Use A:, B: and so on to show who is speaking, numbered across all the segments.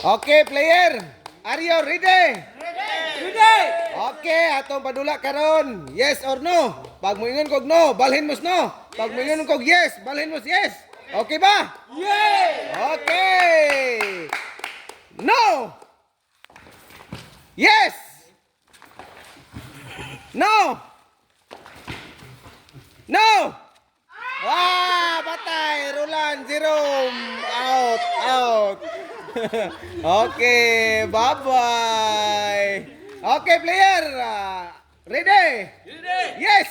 A: Okay, player. Are you ready?
B: Ready!
A: Okay, atong padula karon. Yes or no? Pag moingon kog no, balhin mos no. Pag moingon kog yes, balhin mos yes. Okay ba?
B: Yes!
A: Okay. No. Yes. No. No. Patay. Roland, Jerome. Out. Okay, bye-bye. Okay, player. Ready?
B: Ready!
A: Yes.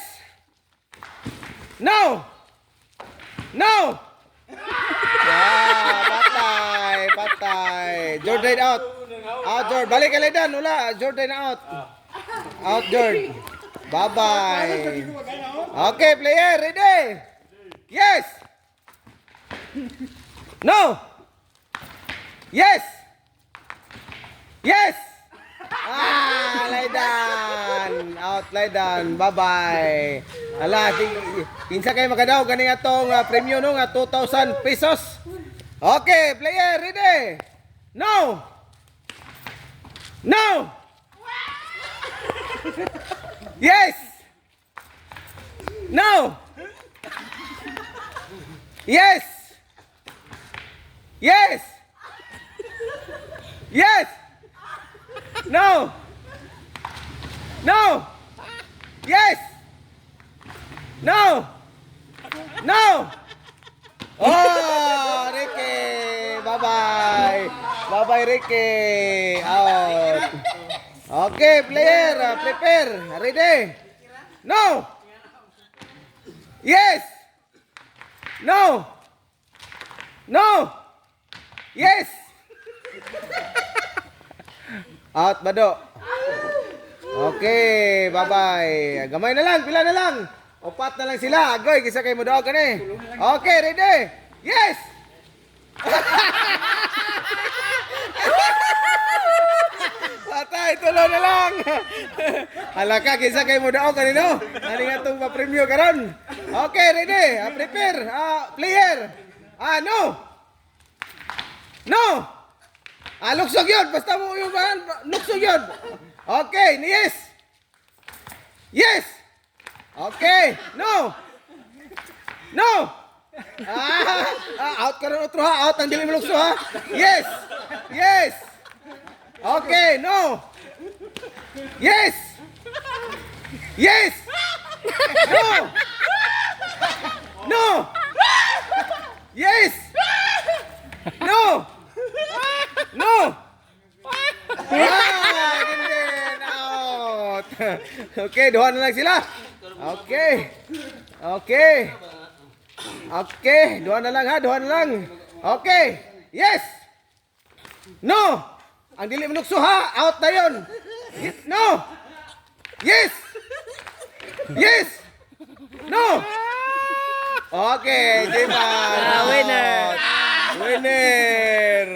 A: No. No. Patay. Jordan out. Out, Jordan. Balik ka Ledan. Wala. Jordan out. Out, Jordan. Bye-bye. Okay, player. Ready? Yes. No. Yes. Yes. Ledan. Out, Ledan. Bye-bye. Ala, kinsa kayo makadaw ganing atong premium no nga 2,000 pesos. Okay, player, ready? No. No. Yes. No. Yes. Yes. Yes. No. No. Yes. No. No. Oh, Ricky. Bye-bye. Bye-bye, Ricky. Out. Okay, player. Prepare. Ready? No. Yes. No. No. Yes. Out, Bado. Okay, bye-bye. Gamay na lang, pila na lang. Opat na lang sila. Agoy, kisa kayo mo daw ka na eh. Okay, ready? Yes! Patay, tulo na lang. Halaka, kisa kayo mo daw ka nino. Ano nga itong pa-preview karon? Okay, ready? Prepare. Player. No. No. Luksog yun. Basta mo yung luksog yun. Okay, yes. Yes. Okay, no. No. Out ka rin otro ha. Out ang dili mo lukso ha. Yes. Yes. Okay, no. Yes. Yes. No. No. Yes. No. No. Gandin. Out. Okay, duha na lang sila. Okay. Okay. Okay, duha na lang ha, duha na lang. Okay. Yes. No. Ang dili manukso ha, out na yun. No. Yes. Yes. No. Okay, di ba?
B: Winner!
A: Winner.